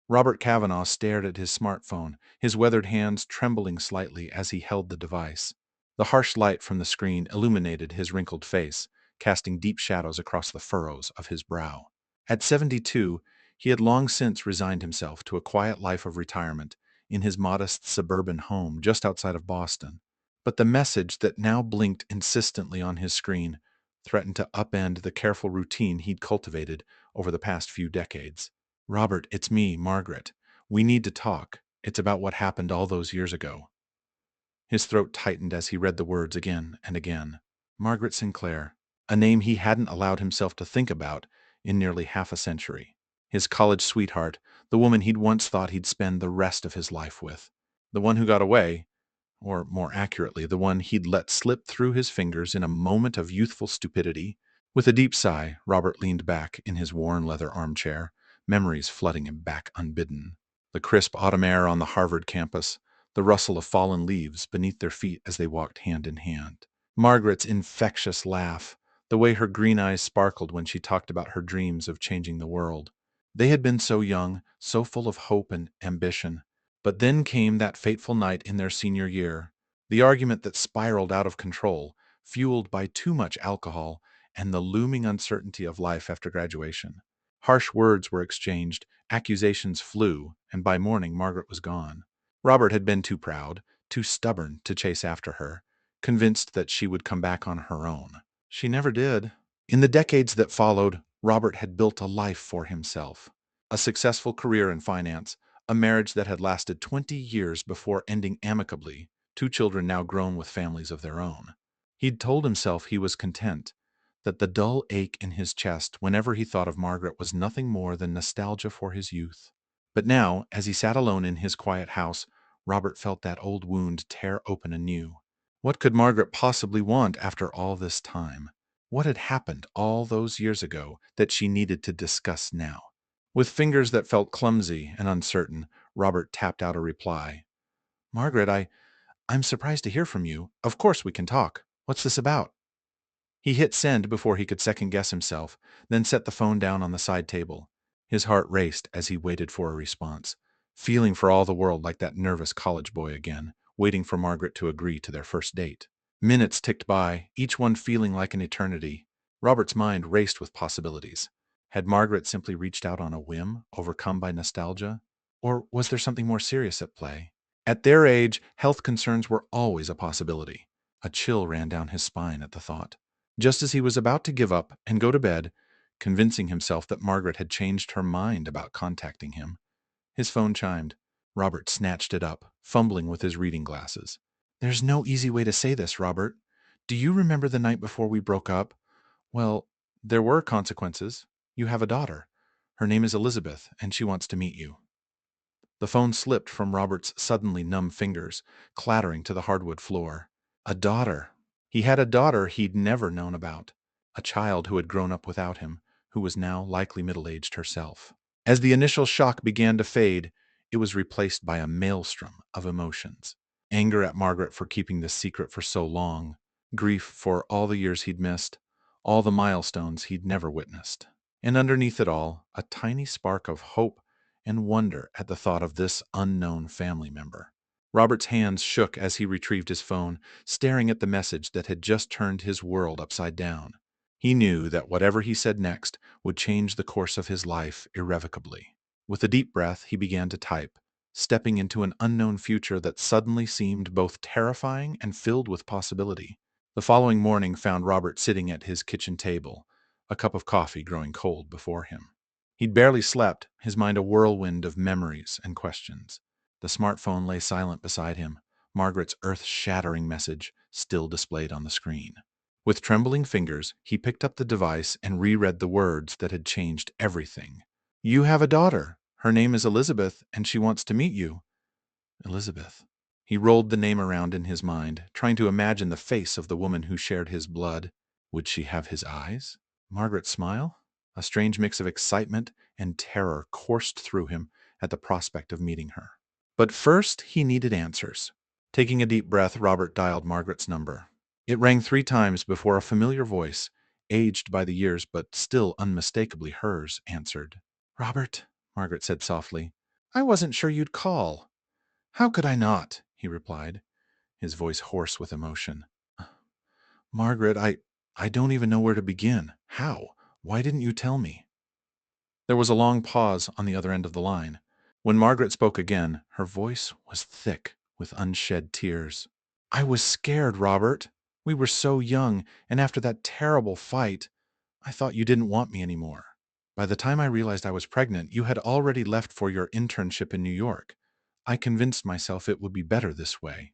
Robert Kavanaugh stared at his smartphone, his weathered hands trembling slightly as he held the device. The harsh light from the screen illuminated his wrinkled face, casting deep shadows across the furrows of his brow. At 72, he had long since resigned himself to a quiet life of retirement in his modest suburban home just outside of Boston. But the message that now blinked insistently on his screen threatened to upend the careful routine he'd cultivated over the past few decades. Robert, it's me, Margaret. We need to talk. It's about what happened all those years ago. His throat tightened as he read the words again and again. Margaret Sinclair, a name he hadn't allowed himself to think about in nearly half a century. His college sweetheart, the woman he'd once thought he'd spend the rest of his life with. The one who got away, or more accurately, the one he'd let slip through his fingers in a moment of youthful stupidity. With a deep sigh, Robert leaned back in his worn leather armchair, memories flooding him back unbidden. The crisp autumn air on the Harvard campus, the rustle of fallen leaves beneath their feet as they walked hand in hand. Margaret's infectious laugh, the way her green eyes sparkled when she talked about her dreams of changing the world. They had been so young, so full of hope and ambition. But then came that fateful night in their senior year, the argument that spiraled out of control, fueled by too much alcohol and the looming uncertainty of life after graduation. Harsh words were exchanged, accusations flew, and by morning Margaret was gone. Robert had been too proud, too stubborn to chase after her, convinced that she would come back on her own. She never did. In the decades that followed, Robert had built a life for himself. A successful career in finance, a marriage that had lasted 20 years before ending amicably, two children now grown with families of their own. He'd told himself he was content, that the dull ache in his chest whenever he thought of Margaret was nothing more than nostalgia for his youth. But now, as he sat alone in his quiet house, Robert felt that old wound tear open anew. What could Margaret possibly want after all this time? What had happened all those years ago that she needed to discuss now? With fingers that felt clumsy and uncertain, Robert tapped out a reply. Margaret, I'm surprised to hear from you. Of course we can talk. What's this about? He hit send before he could second guess himself, then set the phone down on the side table. His heart raced as he waited for a response, feeling for all the world like that nervous college boy again, waiting for Margaret to agree to their first date. Minutes ticked by, each one feeling like an eternity. Robert's mind raced with possibilities. Had Margaret simply reached out on a whim, overcome by nostalgia? Or was there something more serious at play? At their age, health concerns were always a possibility. A chill ran down his spine at the thought. Just as he was about to give up and go to bed, convincing himself that Margaret had changed her mind about contacting him, his phone chimed. Robert snatched it up, fumbling with his reading glasses. There's no easy way to say this, Robert. Do you remember the night before we broke up? Well, there were consequences. You have a daughter. Her name is Elizabeth, and she wants to meet you. The phone slipped from Robert's suddenly numb fingers, clattering to the hardwood floor. A daughter. He had a daughter he'd never known about. A child who had grown up without him, who was now likely middle-aged herself. As the initial shock began to fade, it was replaced by a maelstrom of emotions. Anger at Margaret for keeping this secret for so long, grief for all the years he'd missed, all the milestones he'd never witnessed. And underneath it all, a tiny spark of hope and wonder at the thought of this unknown family member. Robert's hands shook as he retrieved his phone, staring at the message that had just turned his world upside down. He knew that whatever he said next would change the course of his life irrevocably. With a deep breath, he began to type, stepping into an unknown future that suddenly seemed both terrifying and filled with possibility. The following morning found Robert sitting at his kitchen table, a cup of coffee growing cold before him. He'd barely slept, his mind a whirlwind of memories and questions. The smartphone lay silent beside him, Margaret's earth-shattering message still displayed on the screen. With trembling fingers, he picked up the device and reread the words that had changed everything. You have a daughter. Her name is Elizabeth, and she wants to meet you. Elizabeth. He rolled the name around in his mind, trying to imagine the face of the woman who shared his blood. Would she have his eyes? Margaret smile? A strange mix of excitement and terror coursed through him at the prospect of meeting her. But first, he needed answers. Taking a deep breath, Robert dialed Margaret's number. It rang 3 times before a familiar voice, aged by the years but still unmistakably hers, answered. Robert, Margaret said softly, I wasn't sure you'd call. How could I not? He replied, his voice hoarse with emotion. Margaret, I don't even know where to begin. How? Why didn't you tell me? There was a long pause on the other end of the line. When Margaret spoke again, her voice was thick with unshed tears. I was scared, Robert. We were so young, and after that terrible fight, I thought you didn't want me anymore. By the time I realized I was pregnant, you had already left for your internship in New York. I convinced myself it would be better this way.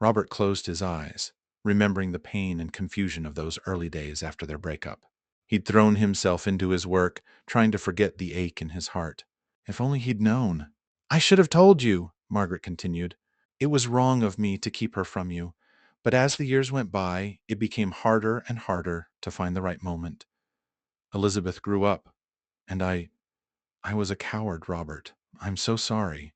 Robert closed his eyes, remembering the pain and confusion of those early days after their breakup. He'd thrown himself into his work, trying to forget the ache in his heart. If only he'd known. I should have told you, Margaret continued. It was wrong of me to keep her from you. But as the years went by, it became harder and harder to find the right moment. Elizabeth grew up, and I was a coward, Robert. I'm so sorry.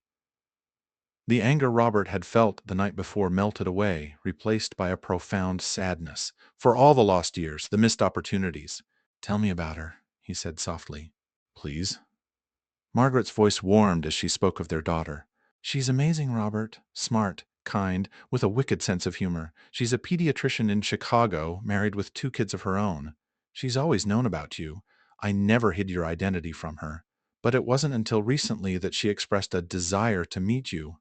The anger Robert had felt the night before melted away, replaced by a profound sadness for all the lost years, the missed opportunities. Tell me about her, he said softly. Please. Margaret's voice warmed as she spoke of their daughter. She's amazing, Robert. Smart, kind, with a wicked sense of humor. She's a pediatrician in Chicago, married with 2 kids of her own. She's always known about you. I never hid your identity from her. But it wasn't until recently that she expressed a desire to meet you.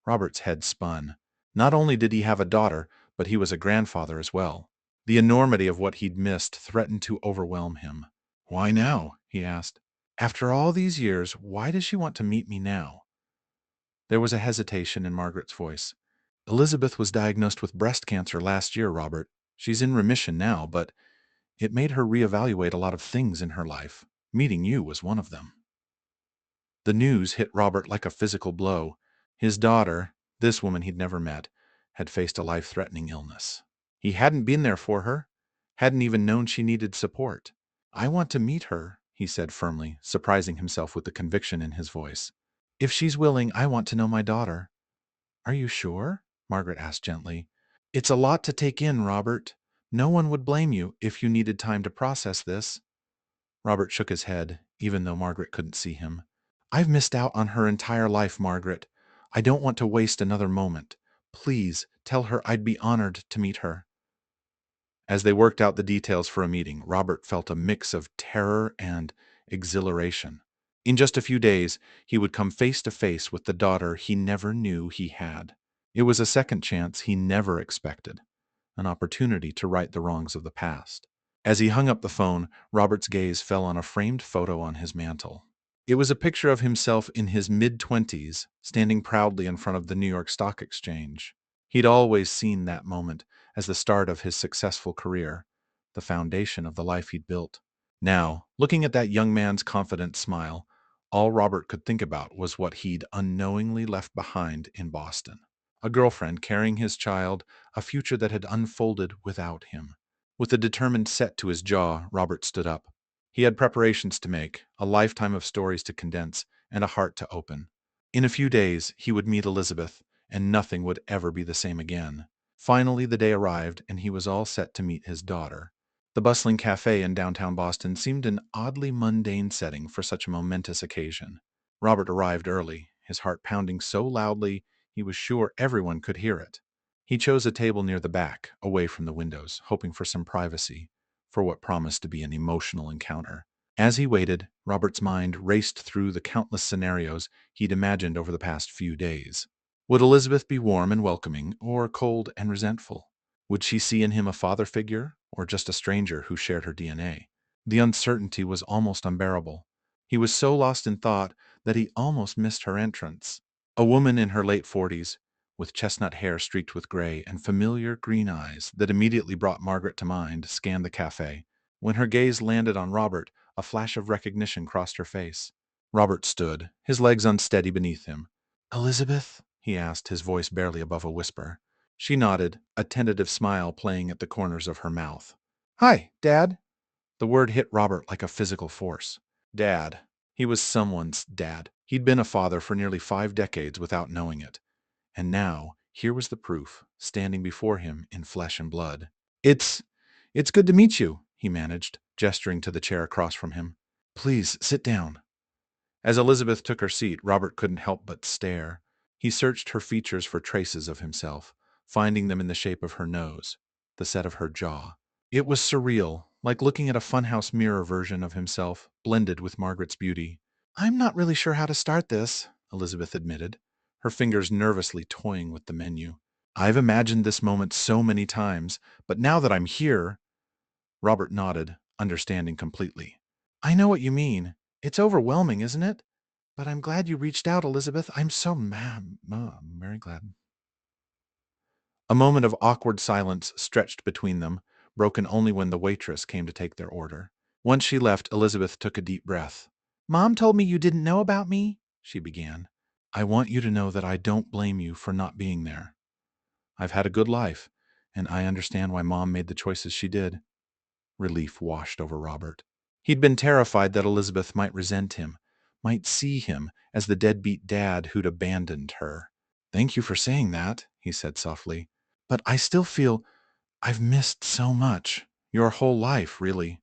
Robert's head spun. Not only did he have a daughter, but he was a grandfather as well. The enormity of what he'd missed threatened to overwhelm him. Why now? He asked. After all these years, why does she want to meet me now? There was a hesitation in Margaret's voice. Elizabeth was diagnosed with breast cancer last year, Robert. She's in remission now, but it made her reevaluate a lot of things in her life. Meeting you was one of them. The news hit Robert like a physical blow. His daughter, this woman he'd never met, had faced a life-threatening illness. He hadn't been there for her, hadn't even known she needed support. I want to meet her, he said firmly, surprising himself with the conviction in his voice. If she's willing, I want to know my daughter. Are you sure? Margaret asked gently. It's a lot to take in, Robert. No one would blame you if you needed time to process this. Robert shook his head, even though Margaret couldn't see him. I've missed out on her entire life, Margaret. I don't want to waste another moment. Please tell her I'd be honored to meet her. As they worked out the details for a meeting, Robert felt a mix of terror and exhilaration. In just a few days, he would come face to face with the daughter he never knew he had. It was a second chance he never expected, an opportunity to right the wrongs of the past. As he hung up the phone, Robert's gaze fell on a framed photo on his mantel. It was a picture of himself in his mid-20s, standing proudly in front of the New York Stock Exchange. He'd always seen that moment as the start of his successful career, the foundation of the life he'd built. Now, looking at that young man's confident smile, all Robert could think about was what he'd unknowingly left behind in Boston. A girlfriend carrying his child, a future that had unfolded without him. With a determined set to his jaw, Robert stood up. He had preparations to make, a lifetime of stories to condense, and a heart to open. In a few days, he would meet Elizabeth, and nothing would ever be the same again. Finally, the day arrived, and he was all set to meet his daughter. The bustling cafe in downtown Boston seemed an oddly mundane setting for such a momentous occasion. Robert arrived early, his heart pounding so loudly he was sure everyone could hear it. He chose a table near the back, away from the windows, hoping for some privacy, for what promised to be an emotional encounter. As he waited, Robert's mind raced through the countless scenarios he'd imagined over the past few days. Would Elizabeth be warm and welcoming, or cold and resentful? Would she see in him a father figure, or just a stranger who shared her DNA? The uncertainty was almost unbearable. He was so lost in thought that he almost missed her entrance. A woman in her late 40s, with chestnut hair streaked with gray and familiar green eyes that immediately brought Margaret to mind, scanned the cafe. When her gaze landed on Robert, a flash of recognition crossed her face. Robert stood, his legs unsteady beneath him. Elizabeth? He asked, his voice barely above a whisper. She nodded, a tentative smile playing at the corners of her mouth. Hi, Dad. The word hit Robert like a physical force. Dad. He was someone's dad. He'd been a father for nearly 5 decades without knowing it. And now, here was the proof, standing before him in flesh and blood. It's good to meet you, he managed, gesturing to the chair across from him. Please, sit down. As Elizabeth took her seat, Robert couldn't help but stare. He searched her features for traces of himself, finding them in the shape of her nose, the set of her jaw. It was surreal, like looking at a funhouse mirror version of himself, blended with Margaret's beauty. I'm not really sure how to start this, Elizabeth admitted, her fingers nervously toying with the menu. I've imagined this moment so many times, but now that I'm here, Robert nodded, understanding completely. I know what you mean. It's overwhelming, isn't it? But I'm glad you reached out, Elizabeth. I'm so very glad. A moment of awkward silence stretched between them, broken only when the waitress came to take their order. Once she left, Elizabeth took a deep breath. Mom told me you didn't know about me, she began. I want you to know that I don't blame you for not being there. I've had a good life, and I understand why Mom made the choices she did. Relief washed over Robert. He'd been terrified that Elizabeth might resent him, might see him as the deadbeat dad who'd abandoned her. Thank you for saying that, he said softly. But I still feel I've missed so much. Your whole life, really.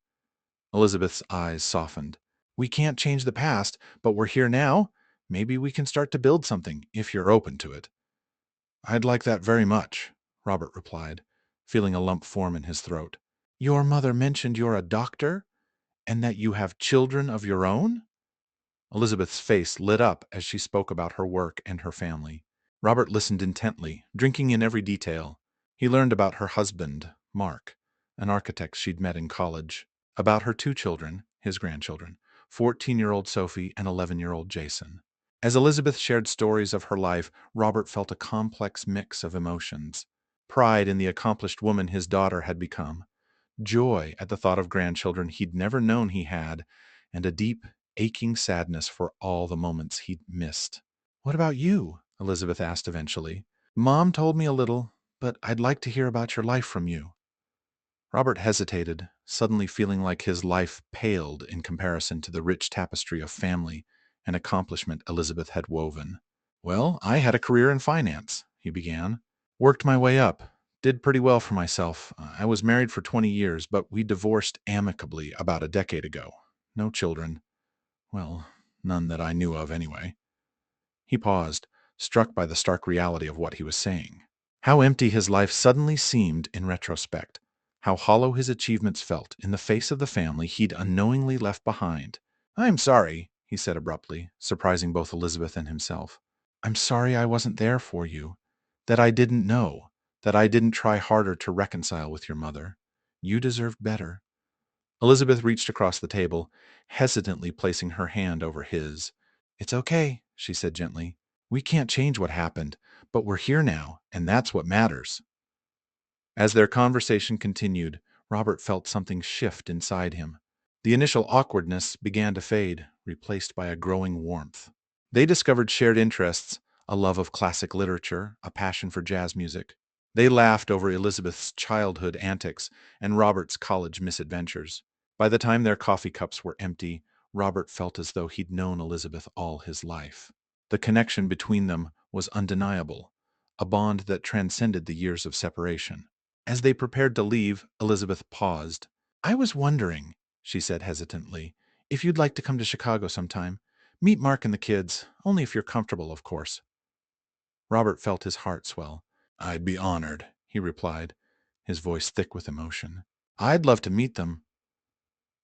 Elizabeth's eyes softened. We can't change the past, but we're here now. Maybe we can start to build something, if you're open to it. I'd like that very much, Robert replied, feeling a lump form in his throat. Your mother mentioned you're a doctor and that you have children of your own? Elizabeth's face lit up as she spoke about her work and her family. Robert listened intently, drinking in every detail. He learned about her husband, Mark, an architect she'd met in college, about her two children, his grandchildren, 14-year-old Sophie and 11-year-old Jason. As Elizabeth shared stories of her life, Robert felt a complex mix of emotions. Pride in the accomplished woman his daughter had become, joy at the thought of grandchildren he'd never known he had, and a deep, aching sadness for all the moments he'd missed. What about you? Elizabeth asked eventually. Mom told me a little, but I'd like to hear about your life from you. Robert hesitated, suddenly feeling like his life paled in comparison to the rich tapestry of family and accomplishment Elizabeth had woven. Well, I had a career in finance, he began. Worked my way up. Did pretty well for myself. I was married for 20 years, but we divorced amicably about a decade ago. No children. Well, none that I knew of anyway. He paused, struck by the stark reality of what he was saying. How empty his life suddenly seemed in retrospect. How hollow his achievements felt in the face of the family he'd unknowingly left behind. I'm sorry, he said abruptly, surprising both Elizabeth and himself. I'm sorry I wasn't there for you. That I didn't know. That I didn't try harder to reconcile with your mother. You deserved better. Elizabeth reached across the table, hesitantly placing her hand over his. It's okay, she said gently. We can't change what happened, but we're here now, and that's what matters. As their conversation continued, Robert felt something shift inside him. The initial awkwardness began to fade, replaced by a growing warmth. They discovered shared interests, a love of classic literature, a passion for jazz music. They laughed over Elizabeth's childhood antics and Robert's college misadventures. By the time their coffee cups were empty, Robert felt as though he'd known Elizabeth all his life. The connection between them was undeniable, a bond that transcended the years of separation. As they prepared to leave, Elizabeth paused. I was wondering, she said hesitantly, if you'd like to come to Chicago sometime. Meet Mark and the kids, only if you're comfortable, of course. Robert felt his heart swell. I'd be honored, he replied, his voice thick with emotion. I'd love to meet them.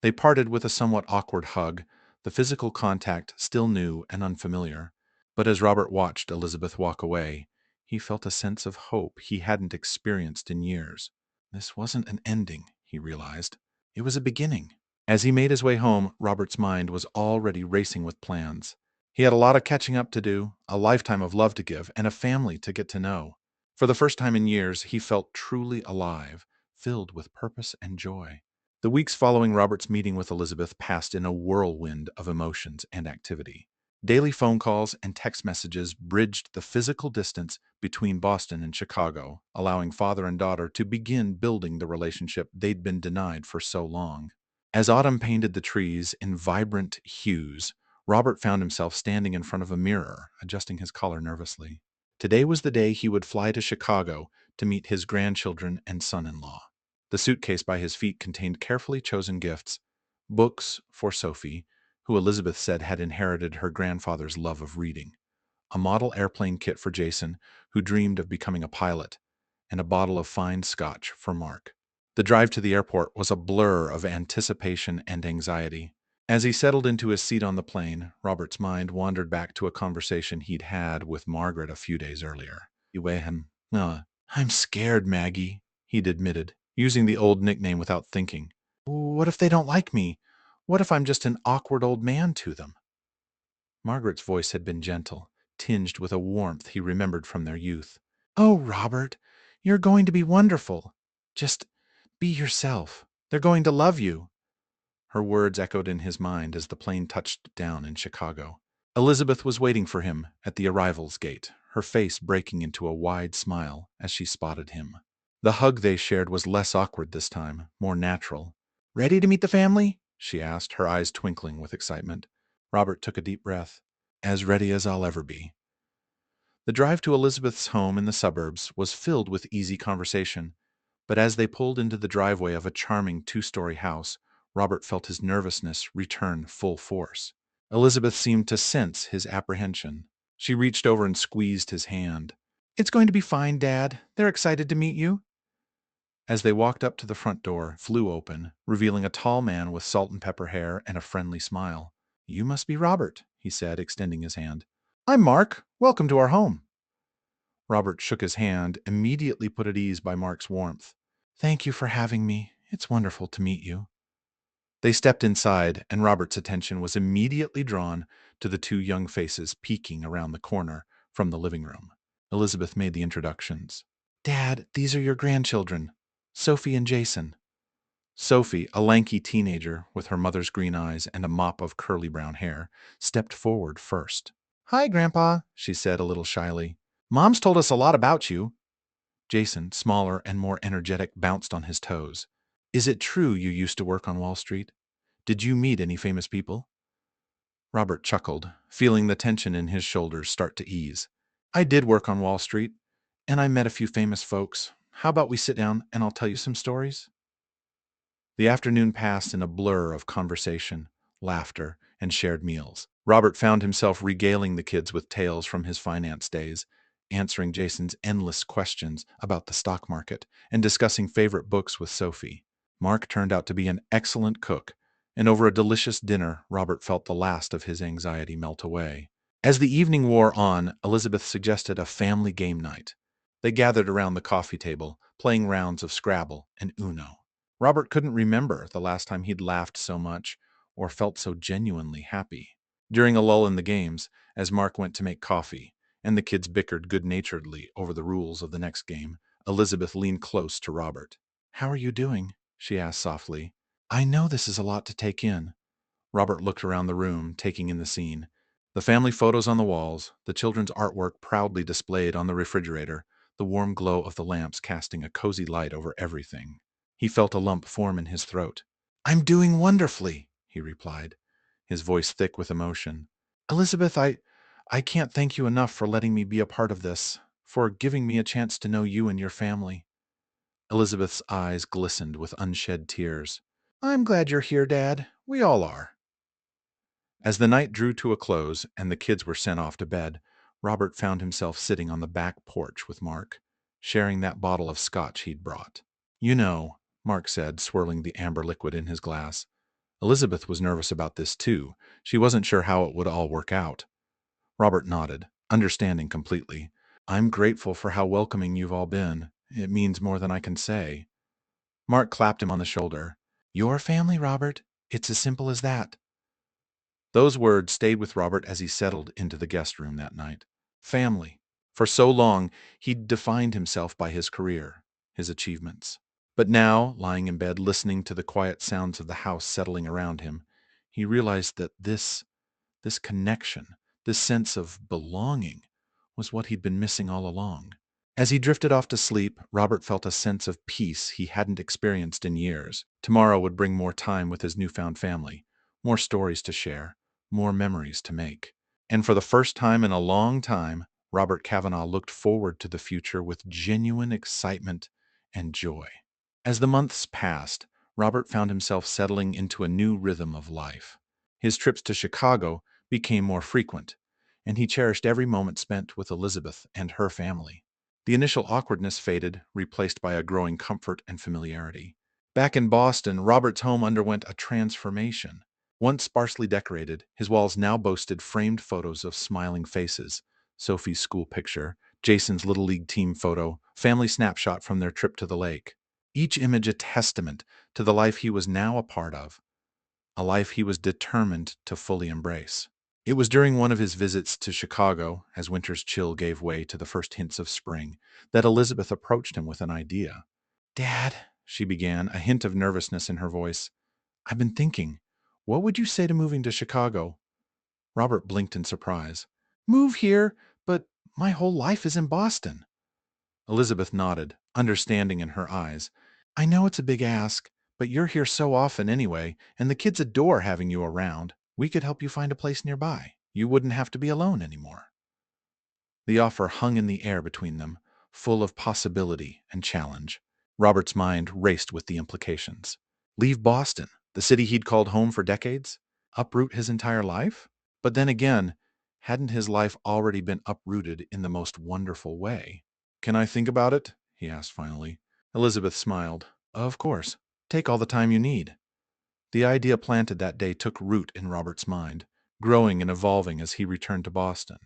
They parted with a somewhat awkward hug, the physical contact still new and unfamiliar. But as Robert watched Elizabeth walk away, he felt a sense of hope he hadn't experienced in years. This wasn't an ending, he realized. It was a beginning. As he made his way home, Robert's mind was already racing with plans. He had a lot of catching up to do, a lifetime of love to give, and a family to get to know. For the first time in years, he felt truly alive, filled with purpose and joy. The weeks following Robert's meeting with Elizabeth passed in a whirlwind of emotions and activity. Daily phone calls and text messages bridged the physical distance between Boston and Chicago, allowing father and daughter to begin building the relationship they'd been denied for so long. As autumn painted the trees in vibrant hues, Robert found himself standing in front of a mirror, adjusting his collar nervously. Today was the day he would fly to Chicago to meet his grandchildren and son-in-law. The suitcase by his feet contained carefully chosen gifts, books for Sophie, who Elizabeth said had inherited her grandfather's love of reading, a model airplane kit for Jason, who dreamed of becoming a pilot, and a bottle of fine scotch for Mark. The drive to the airport was a blur of anticipation and anxiety. As he settled into his seat on the plane, Robert's mind wandered back to a conversation he'd had with Margaret a few days earlier. I'm scared, Maggie, he'd admitted, using the old nickname without thinking. What if they don't like me? What if I'm just an awkward old man to them? Margaret's voice had been gentle, tinged with a warmth he remembered from their youth. Oh, Robert, you're going to be wonderful. Just be yourself. They're going to love you. Her words echoed in his mind as the plane touched down in Chicago. Elizabeth was waiting for him at the arrivals gate, her face breaking into a wide smile as she spotted him. The hug they shared was less awkward this time, more natural. Ready to meet the family? She asked, her eyes twinkling with excitement. Robert took a deep breath. As ready as I'll ever be. The drive to Elizabeth's home in the suburbs was filled with easy conversation, but as they pulled into the driveway of a charming two-story house, Robert felt his nervousness return full force. Elizabeth seemed to sense his apprehension. She reached over and squeezed his hand. It's going to be fine, Dad. They're excited to meet you. As they walked up to the front door, flew open, revealing a tall man with salt and pepper hair and a friendly smile. You must be Robert, he said, extending his hand. I'm Mark. Welcome to our home. Robert shook his hand, immediately put at ease by Mark's warmth. Thank you for having me. It's wonderful to meet you. They stepped inside, and Robert's attention was immediately drawn to the two young faces peeking around the corner from the living room. Elizabeth made the introductions. Dad, these are your grandchildren, Sophie and Jason. Sophie, a lanky teenager with her mother's green eyes and a mop of curly brown hair, stepped forward first. Hi, Grandpa, she said a little shyly. Mom's told us a lot about you. Jason, smaller and more energetic, bounced on his toes. Is it true you used to work on Wall Street? Did you meet any famous people? Robert chuckled, feeling the tension in his shoulders start to ease. I did work on Wall Street, and I met a few famous folks. How about we sit down and I'll tell you some stories? The afternoon passed in a blur of conversation, laughter, and shared meals. Robert found himself regaling the kids with tales from his finance days, answering Jason's endless questions about the stock market, and discussing favorite books with Sophie. Mark turned out to be an excellent cook, and over a delicious dinner, Robert felt the last of his anxiety melt away. As the evening wore on, Elizabeth suggested a family game night. They gathered around the coffee table, playing rounds of Scrabble and Uno. Robert couldn't remember the last time he'd laughed so much or felt so genuinely happy. During a lull in the games, as Mark went to make coffee, and the kids bickered good-naturedly over the rules of the next game, Elizabeth leaned close to Robert. How are you doing? She asked softly. I know this is a lot to take in. Robert looked around the room, taking in the scene. The family photos on the walls, the children's artwork proudly displayed on the refrigerator, the warm glow of the lamps casting a cozy light over everything. He felt a lump form in his throat. I'm doing wonderfully, he replied, his voice thick with emotion. Elizabeth, I can't thank you enough for letting me be a part of this, for giving me a chance to know you and your family. Elizabeth's eyes glistened with unshed tears. I'm glad you're here, Dad. We all are. As the night drew to a close and the kids were sent off to bed, Robert found himself sitting on the back porch with Mark, sharing that bottle of scotch he'd brought. You know, Mark said, swirling the amber liquid in his glass. Elizabeth was nervous about this too. She wasn't sure how it would all work out. Robert nodded, understanding completely. I'm grateful for how welcoming you've all been. It means more than I can say. Mark clapped him on the shoulder. Your family, Robert. It's as simple as that. Those words stayed with Robert as he settled into the guest room that night. Family. For so long, he'd defined himself by his career, his achievements. But now, lying in bed listening to the quiet sounds of the house settling around him, he realized that this connection, this sense of belonging, was what he'd been missing all along. As he drifted off to sleep, Robert felt a sense of peace he hadn't experienced in years. Tomorrow would bring more time with his newfound family, more stories to share, more memories to make. And for the first time in a long time, Robert Kavanaugh looked forward to the future with genuine excitement and joy. As the months passed, Robert found himself settling into a new rhythm of life. His trips to Chicago became more frequent, and he cherished every moment spent with Elizabeth and her family. The initial awkwardness faded, replaced by a growing comfort and familiarity. Back in Boston, Robert's home underwent a transformation. Once sparsely decorated, his walls now boasted framed photos of smiling faces, Sophie's school picture, Jason's Little League team photo, family snapshot from their trip to the lake. Each image a testament to the life he was now a part of, a life he was determined to fully embrace. It was during one of his visits to Chicago, as winter's chill gave way to the first hints of spring, that Elizabeth approached him with an idea. Dad, she began, a hint of nervousness in her voice, I've been thinking, what would you say to moving to Chicago? Robert blinked in surprise. Move here, but my whole life is in Boston. Elizabeth nodded, understanding in her eyes. I know it's a big ask, but you're here so often anyway, and the kids adore having you around. We could help you find a place nearby. You wouldn't have to be alone anymore. The offer hung in the air between them, full of possibility and challenge. Robert's mind raced with the implications. Leave Boston, the city he'd called home for decades? Uproot his entire life? But then again, hadn't his life already been uprooted in the most wonderful way? Can I think about it? He asked finally. Elizabeth smiled. Of course. Take all the time you need. The idea planted that day took root in Robert's mind, growing and evolving as he returned to Boston.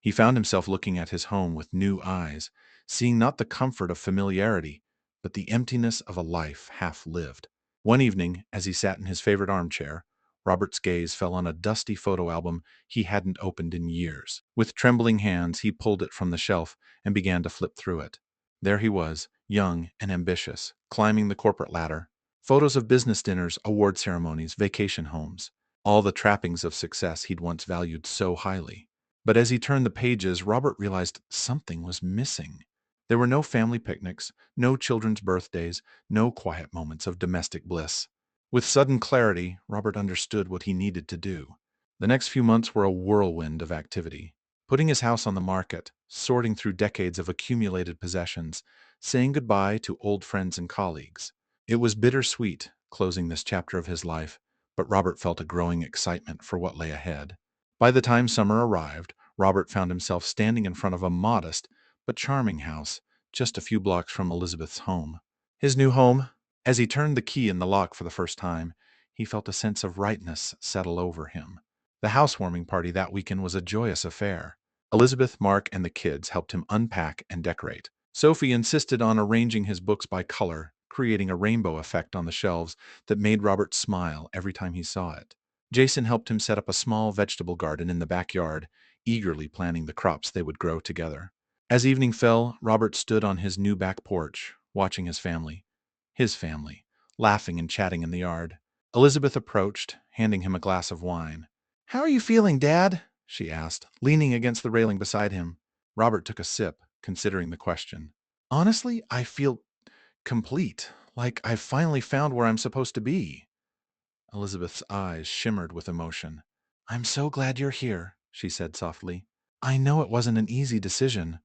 He found himself looking at his home with new eyes, seeing not the comfort of familiarity, but the emptiness of a life half lived. One evening, as he sat in his favorite armchair, Robert's gaze fell on a dusty photo album he hadn't opened in years. With trembling hands, he pulled it from the shelf and began to flip through it. There he was, young and ambitious, climbing the corporate ladder. Photos of business dinners, award ceremonies, vacation homes, all the trappings of success he'd once valued so highly. But as he turned the pages, Robert realized something was missing. There were no family picnics, no children's birthdays, no quiet moments of domestic bliss. With sudden clarity, Robert understood what he needed to do. The next few months were a whirlwind of activity. Putting his house on the market, sorting through decades of accumulated possessions, saying goodbye to old friends and colleagues. It was bittersweet, closing this chapter of his life, but Robert felt a growing excitement for what lay ahead. By the time summer arrived, Robert found himself standing in front of a modest but charming house just a few blocks from Elizabeth's home. His new home, as he turned the key in the lock for the first time, he felt a sense of rightness settle over him. The housewarming party that weekend was a joyous affair. Elizabeth, Mark, and the kids helped him unpack and decorate. Sophie insisted on arranging his books by color, creating a rainbow effect on the shelves that made Robert smile every time he saw it. Jason helped him set up a small vegetable garden in the backyard, eagerly planning the crops they would grow together. As evening fell, Robert stood on his new back porch, watching his family, laughing and chatting in the yard. Elizabeth approached, handing him a glass of wine. How are you feeling, Dad? She asked, leaning against the railing beside him. Robert took a sip, considering the question. Honestly, I feel complete, like I've finally found where I'm supposed to be. Elizabeth's eyes shimmered with emotion. I'm so glad you're here, she said softly. I know it wasn't an easy decision.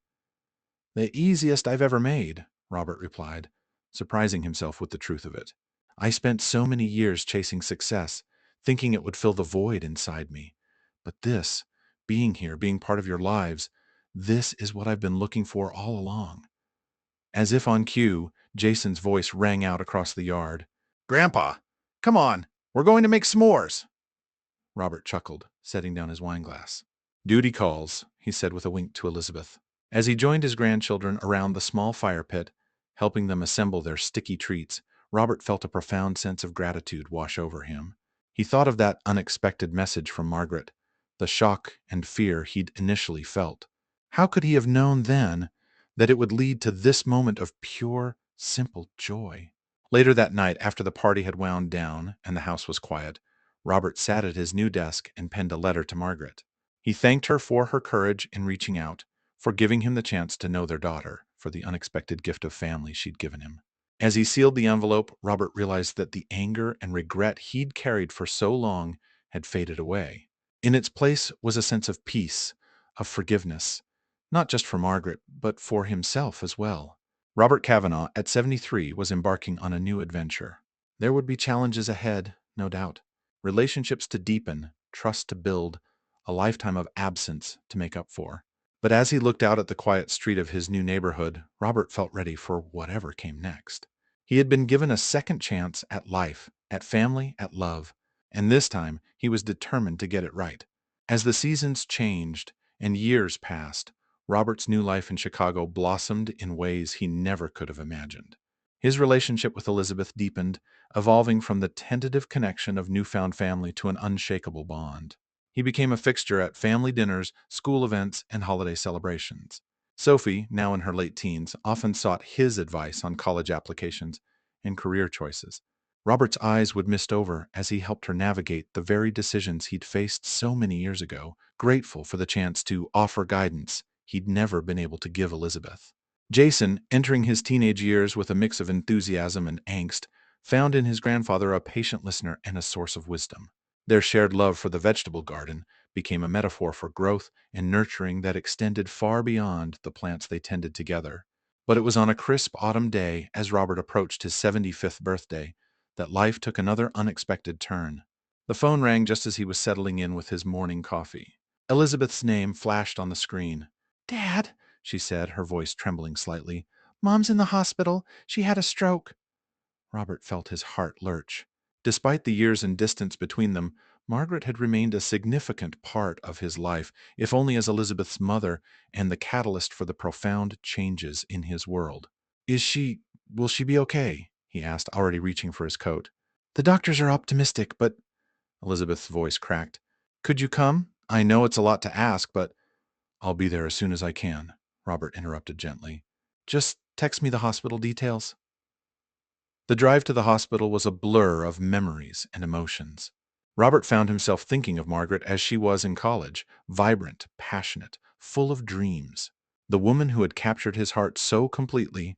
The easiest I've ever made, Robert replied, surprising himself with the truth of it. I spent so many years chasing success, thinking it would fill the void inside me. But this, being here, being part of your lives, this is what I've been looking for all along. As if on cue, Jason's voice rang out across the yard. Grandpa, come on, we're going to make s'mores. Robert chuckled, setting down his wineglass. Duty calls, he said with a wink to Elizabeth. As he joined his grandchildren around the small fire pit, helping them assemble their sticky treats, Robert felt a profound sense of gratitude wash over him. He thought of that unexpected message from Margaret, the shock and fear he'd initially felt. How could he have known then that it would lead to this moment of pure, simple joy? Later that night, after the party had wound down and the house was quiet, Robert sat at his new desk and penned a letter to Margaret. He thanked her for her courage in reaching out, for giving him the chance to know their daughter, for the unexpected gift of family she'd given him. As he sealed the envelope, Robert realized that the anger and regret he'd carried for so long had faded away. In its place was a sense of peace, of forgiveness, not just for Margaret, but for himself as well. Robert Kavanaugh, at 73, was embarking on a new adventure. There would be challenges ahead, no doubt, relationships to deepen, trust to build, a lifetime of absence to make up for. But as he looked out at the quiet street of his new neighborhood, Robert felt ready for whatever came next. He had been given a second chance at life, at family, at love, and this time he was determined to get it right. As the seasons changed and years passed, Robert's new life in Chicago blossomed in ways he never could have imagined. His relationship with Elizabeth deepened, evolving from the tentative connection of newfound family to an unshakable bond. He became a fixture at family dinners, school events, and holiday celebrations. Sophie, now in her late teens, often sought his advice on college applications and career choices. Robert's eyes would mist over as he helped her navigate the very decisions he'd faced so many years ago, grateful for the chance to offer guidance he'd never been able to give Elizabeth. Jason, entering his teenage years with a mix of enthusiasm and angst, found in his grandfather a patient listener and a source of wisdom. Their shared love for the vegetable garden became a metaphor for growth and nurturing that extended far beyond the plants they tended together. But it was on a crisp autumn day, as Robert approached his 75th birthday, that life took another unexpected turn. The phone rang just as he was settling in with his morning coffee. Elizabeth's name flashed on the screen. "Dad," she said, her voice trembling slightly, "Mom's in the hospital. She had a stroke." Robert felt his heart lurch. Despite the years and distance between them, Margaret had remained a significant part of his life, if only as Elizabeth's mother and the catalyst for the profound changes in his world. Will she be okay?" he asked, already reaching for his coat. "The doctors are optimistic, but—" Elizabeth's voice cracked. "Could you come? I know it's a lot to ask, but—" "I'll be there as soon as I can," Robert interrupted gently. "Just text me the hospital details." The drive to the hospital was a blur of memories and emotions. Robert found himself thinking of Margaret as she was in college, vibrant, passionate, full of dreams. The woman who had captured his heart so completely,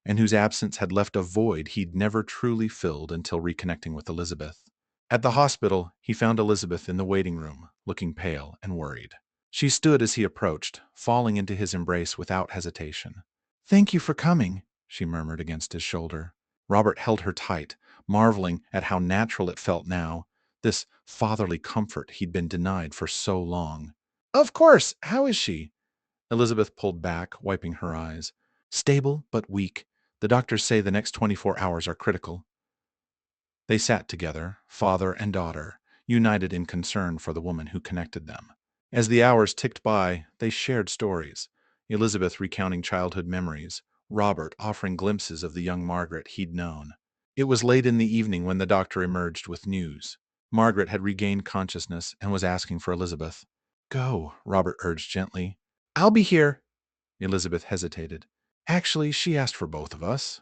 and whose absence had left a void he'd never truly filled until reconnecting with Elizabeth. At the hospital, he found Elizabeth in the waiting room, looking pale and worried. She stood as he approached, falling into his embrace without hesitation. "Thank you for coming," she murmured against his shoulder. Robert held her tight, marveling at how natural it felt now, this fatherly comfort he'd been denied for so long. "Of course! How is she?" Elizabeth pulled back, wiping her eyes. "Stable, but weak. The doctors say the next 24 hours are critical." They sat together, father and daughter, united in concern for the woman who connected them. As the hours ticked by, they shared stories, Elizabeth recounting childhood memories, Robert offering glimpses of the young Margaret he'd known. It was late in the evening when the doctor emerged with news. Margaret had regained consciousness and was asking for Elizabeth. "Go," Robert urged gently. "I'll be here." Elizabeth hesitated. "Actually, she asked for both of us."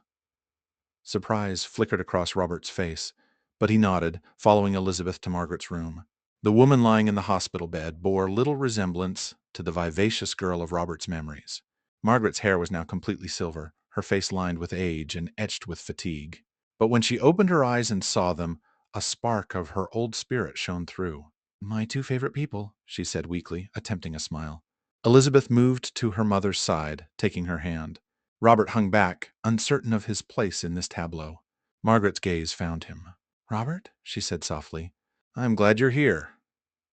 Surprise flickered across Robert's face, but he nodded, following Elizabeth to Margaret's room. The woman lying in the hospital bed bore little resemblance to the vivacious girl of Robert's memories. Margaret's hair was now completely silver, her face lined with age and etched with fatigue. But when she opened her eyes and saw them, a spark of her old spirit shone through. "My two favorite people," she said weakly, attempting a smile. Elizabeth moved to her mother's side, taking her hand. Robert hung back, uncertain of his place in this tableau. Margaret's gaze found him. "Robert," she said softly, "I'm glad you're here."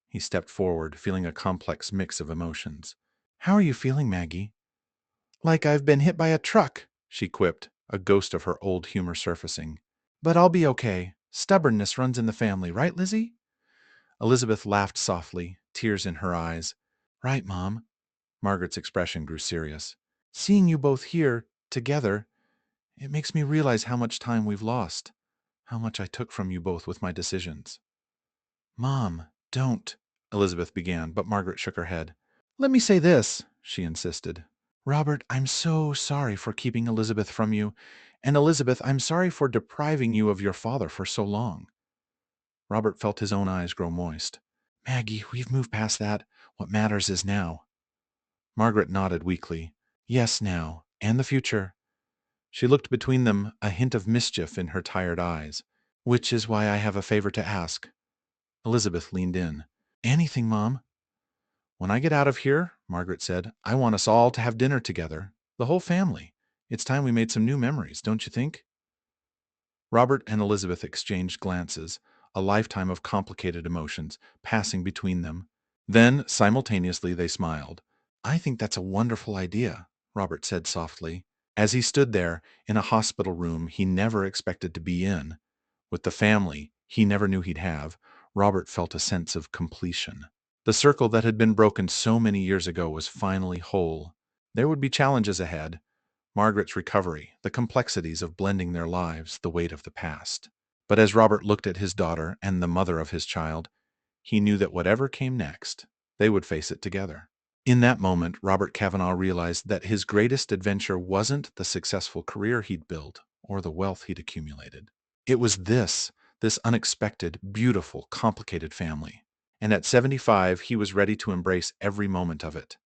He stepped forward, feeling a complex mix of emotions. "How are you feeling, Maggie?" "Like I've been hit by a truck," she quipped, a ghost of her old humor surfacing. "But I'll be okay. Stubbornness runs in the family, right, Lizzie?" Elizabeth laughed softly, tears in her eyes. "Right, Mom." Margaret's expression grew serious. "Seeing you both here, together, it makes me realize how much time we've lost, how much I took from you both with my decisions." "Mom, don't," Elizabeth began, but Margaret shook her head. "Let me say this," she insisted. "Robert, I'm so sorry for keeping Elizabeth from you, and Elizabeth, I'm sorry for depriving you of your father for so long." Robert felt his own eyes grow moist. "Maggie, we've moved past that. What matters is now." Margaret nodded weakly. "Yes, now, and the future." She looked between them, a hint of mischief in her tired eyes. "Which is why I have a favor to ask." Elizabeth leaned in. "Anything, Mom." "When I get out of here," Margaret said, "I want us all to have dinner together. The whole family. It's time we made some new memories, don't you think?" Robert and Elizabeth exchanged glances, a lifetime of complicated emotions passing between them. Then, simultaneously, they smiled. I think that's a wonderful idea, Robert said softly. As he stood there, in a hospital room he never expected to be in, with the family he never knew he'd have, Robert felt a sense of completion. The circle that had been broken so many years ago was finally whole. There would be challenges ahead: Margaret's recovery, the complexities of blending their lives, the weight of the past. But as Robert looked at his daughter and the mother of his child, he knew that whatever came next, they would face it together. In that moment, Robert Kavanaugh realized that his greatest adventure wasn't the successful career he'd built or the wealth he'd accumulated. It was this unexpected, beautiful, complicated family. And at 75, he was ready to embrace every moment of it.